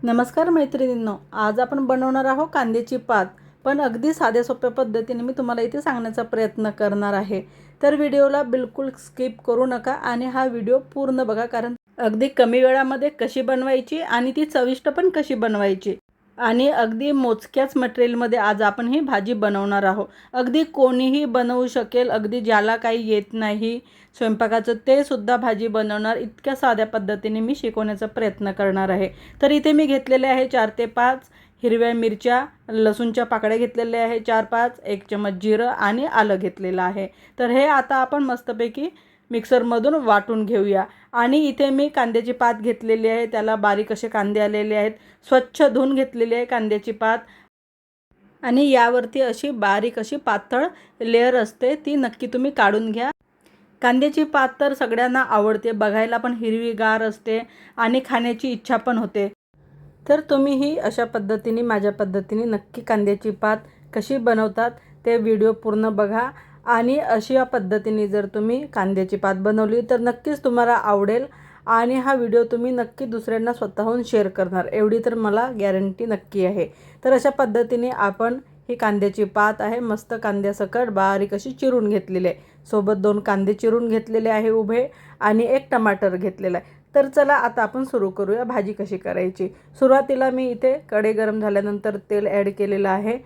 नमस्कार मैत्रिणींनो, आज आपण बनवणार आहोत कांद्याची पात, पण अगदी साध्या सोप्या पद्धतीने मी तुम्हाला इथे सांगण्याचा प्रयत्न करणार आहे। तर व्हिडिओला बिलकुल स्किप करू नका आणि हा व्हिडिओ पूर्ण बघा, कारण अगदी कमी वेळामध्ये कशी बनवायची आणि ती चविष्ट पण कशी बनवायची आणि अगदी मोजक्याच मटेरियलमध्ये आज आपण ही भाजी बनवणार आहोत। अगदी कोणीही बनवू शकेल, अगदी ज्याला काही येत नाही स्वयंपाकाचं ते सुद्धा भाजी बनवणार, इतक्या साध्या पद्धतीने मी शिकवण्याचा प्रयत्न करणार आहे। तर इथे मी घेतलेले आहे 4 ते 5 हिरव्या मिरच्या, लसूणच्या पाकळ्या घेतलेल्या आहे 4-5, 1 चमच जिरं आणि आलं घेतलेलं आहे। तर हे आता आपण मस्तपैकी मिक्सरमधून वाटून घेऊया। आणि इथे मी कांद्याची पात घेतलेली आहे, त्याला बारीक असे कांदे आलेले आहेत, स्वच्छ धुवून घेतलेली आहे कांद्याची पात। आणि यावरती अशी बारीक अशी पातळ लेयर असते, ती नक्की तुम्ही काढून घ्या। कांद्याची पात तर सगळ्यांना आवडते, बघायला पण हिरवीगार असते आणि खाण्याची इच्छा पण होते। तर तुम्हीही अशा पद्धतीने माझ्या पद्धतीने नक्की कांद्याची पात कशी बनवतात ते व्हिडिओ पूर्ण बघा। आणि अशा पद्धतीने जर तुम्ही कांद्याची पात बनवली तर नक्कीच तुम्हाला आवडेल आणि हा व्हिडिओ तुम्ही नक्की दुसऱ्यांना स्वतःहून शेअर करणार, एवढी तर मला गॅरंटी नक्की आहे। तर अशा पद्धतीने आपण ही कांद्याची पात आहे मस्त कांद्यासकट बारीक अशी चिरून घेतलेली आहे। सोबत 2 कांदे चिरून घेतलेले आहे उभे आणि 1 टमाटर घेतलेला आहे। तर चला आता आपण सुरू करूया भाजी कशी करायची। सुरुवातीला मी इथे कढई गरम झाल्यानंतर तेल ॲड केलेलं आहे।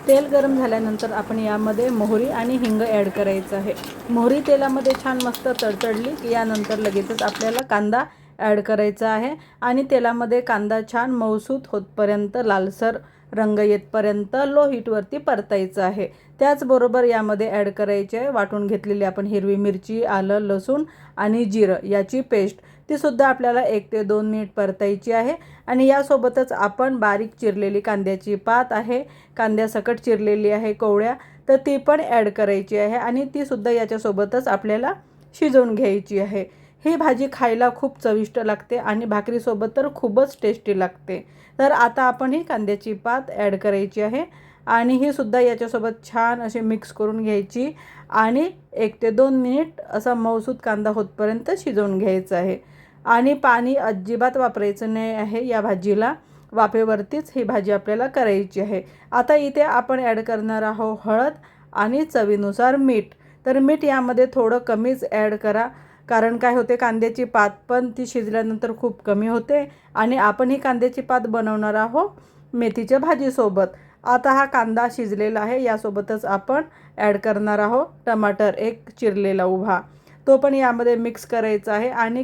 तेल गरम झाल्यानंतर आपण यामध्ये मोहरी आणि हिंग ॲड करायचं आहे। मोहरी तेलामध्ये छान मस्त तडतडली की यानंतर लगेचच आपल्याला कांदा ॲड करायचा आहे आणि तेलामध्ये कांदा छान मऊसूत होतपर्यंत, लालसर रंग येतपर्यंत लो हीटवरती परतायचा आहे। त्याचबरोबर यामध्ये ॲड करायचे आहे वाटून घेतलेली आपण हिरवी मिरची, आलं, लसूण आणि जिरं याची पेस्ट, ती सुद्धा आपल्याला 1 ते 2 मिनिट परतायची आहे। आणि यासोबतच आपण बारीक चिरलेली कांद्याची पात आहे, कांद्यासकट चिरलेली आहे कोवळ्या, तर ती पण ॲड करायची आहे आणि ती सुद्धा याच्यासोबतच आपल्याला शिजवून घ्यायची आहे। ही भाजी खायला खूप चविष्ट लागते आणि भाकरीसोबत तर खूपच टेस्टी लागते। तर आता आपण ही कांद्याची पात ॲड करायची आहे आणि ही सुद्धा याच्यासोबत छान अशी मिक्स करून घ्यायची आणि 1 ते 2 मिनिट असा मऊसूत कांदा होतपर्यंत शिजवून घ्यायचा आहे। आणि पाणी अजिबात वापरायचं नाही आहे या भाजीला, वाफेवरतीच ही भाजी आपल्याला करायची आहे। आता इथे आपण ॲड करणार आहोत हळद आणि चवीनुसार मीठ। तर मीठ यामध्ये थोडं कमीच ॲड करा, कारण काय होते कांद्याची पात पण ती शिजल्यानंतर खूप कमी होते आणि आपण ही कांद्याची पात बनवणार आहोत मेथीच्या भाजीसोबत। आता हा कांदा शिजलेला आहे, यासोबतच आपण ॲड करणार आहोत टमाटर 1 चिरलेला उभा, तो पण यामध्ये मिक्स करायचा आहे आणि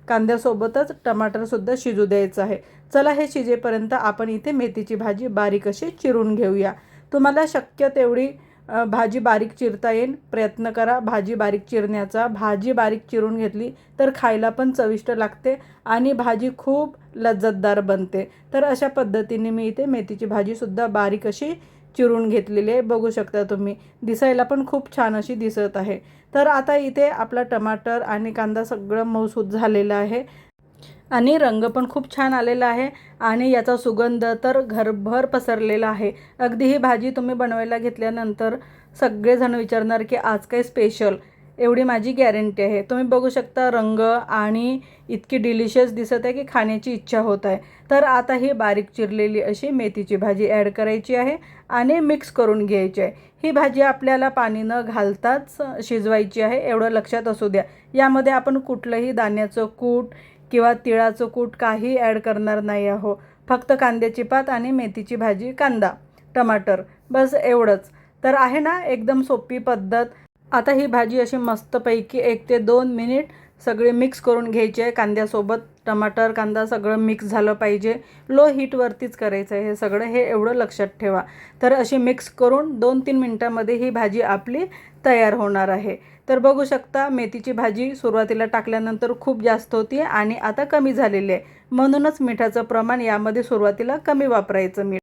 कांद्यासोबतच टमाटरसुद्धा शिजू द्यायचं आहे। चला हे शिजेपर्यंत आपण इथे मेथीची भाजी बारीक अशी चिरून घेऊया। तुम्हाला शक्य तेवढी भाजी बारीक चिरता येईल प्रयत्न करा भाजी बारीक चिरण्याचा। भाजी बारीक चिरून घेतली तर खायला पण चविष्ट लागते आणि भाजी खूप लज्जतदार बनते। तर अशा पद्धतीने मी इथे मेथीची भाजीसुद्धा बारीक अशी चिरून घेतलेली आहे, बघू शकता तुम्ही, दिसायला पण खूप छान अशी दिसत आहे। तर आता इथे आपला टमाटर आणि कांदा सगळं मऊसूत झालेलं आहे आणि रंग पण खूप छान आलेला आहे आणि याचा सुगंध तर घरभर पसरलेला आहे। अगदी ही भाजी तुम्ही बनवायला घेतल्यानंतर सगळेजण विचारणार की आज काय स्पेशल, एवढी माझी गॅरंटी आहे। तुम्ही बघू शकता रंग आणि इतकी डिलिशियस दिसत आहे की खाण्याची इच्छा होत आहे। तर आता ही बारीक चिरलेली अशी मेथीची भाजी ॲड करायची आहे आणि मिक्स करून घ्यायची आहे। ही भाजी आपल्याला पाणी न घालताच शिजवायची आहे, एवढं लक्षात असू द्या। यामध्ये आपण कुठलंही दाण्याचं कूट किंवा तिळाचं कूट काही ॲड करणार नाही आहोत, फक्त कांद्याची पात आणि मेथीची भाजी, कांदा, टमाटर, बस एवढंच। तर आहे ना एकदम सोपी पद्धत। आता ही भाजी अशी मस्तपैकी 1 ते 2 मिनिट सगळे मिक्स करून घ्यायची आहे कांद्यासोबत। टमाटर कांदा सगळं मिक्स झालं पाहिजे, लो हीटवरतीच करायचं आहे हे सगळं, हे एवढं लक्षात ठेवा। तर अशी मिक्स करून 2-3 मिनिटांमध्ये ही भाजी आपली तयार होणार आहे। तर बघू शकता मेथीची भाजी सुरुवातीला टाकल्यानंतर खूप जास्त होती आणि आता कमी झालेली आहे, म्हणूनच मिठाचं प्रमाण यामध्ये सुरुवातीला कमी वापरायचं मीठ।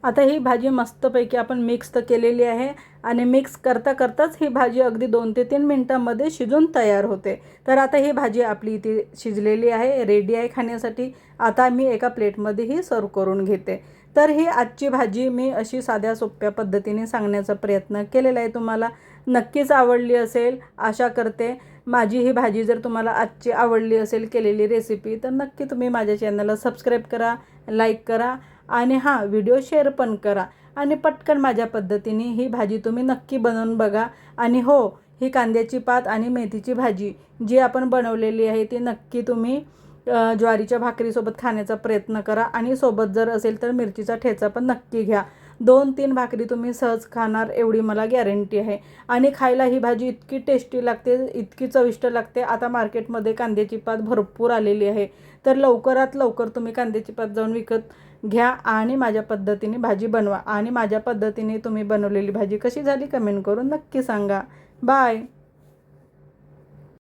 आता ही भाजी मस्तपैकी आपण मिक्स तर केलेली आहे आणि मिक्स करता करताच ही भाजी अगदी 2 ते 3 मिनिटांमध्ये शिजून तयार होते। तर आता ही भाजी आपली इथे शिजलेली आहे, रेडी आहे खाण्यासाठी। आता मी एका प्लेटमध्येही सर्व करून घेते। तर ही आजची भाजी मी अशी साध्या सोप्या पद्धतीने सांगण्याचा प्रयत्न केलेला आहे तुम्हाला। नक्कीच आवडली असेल आशा करते. माझी ही भाजी जर तुम्हाला आजची आवडली असेल केलेली रेसिपी, तर नक्की तुम्ही माझ्या चॅनलला सबस्क्राईब करा, लाईक करा आणि हां, व्हिडिओ शेअर पण करा. आणि पटकन माझ्या पद्धतीने ही भाजी तुम्ही नक्की बनवून बघा. आणि हो, ही कांद्याची पात आणि मेथीची भाजी जी आपण बनवलेली आहे ती नक्की तुम्ही ज्वारीच्या भाकरीसोबत खाण्याचा प्रयत्न करा. आणि सोबत जर असेल तर मिरचीचा ठेचा पण नक्की घ्या. 2-3 भाकरी तुम्ही सहज खाणार एवढी मला गॅरंटी आहे. आणि खायला ही भाजी इतकी टेस्टी लागते, इतकी चविष्ट लागते. आता मार्केटमध्ये कांद्याची पात भरपूर आलेली आहे, तर लवकरात लवकर तुम्ही कांद्याची पात जाऊन विकत घ्या आणि माझ्या पद्धतीने भाजी बनवा. आणि माझ्या पद्धतीने तुम्ही बनवलेली भाजी कशी झाली कमेंट करून नक्की सांगा. बाय.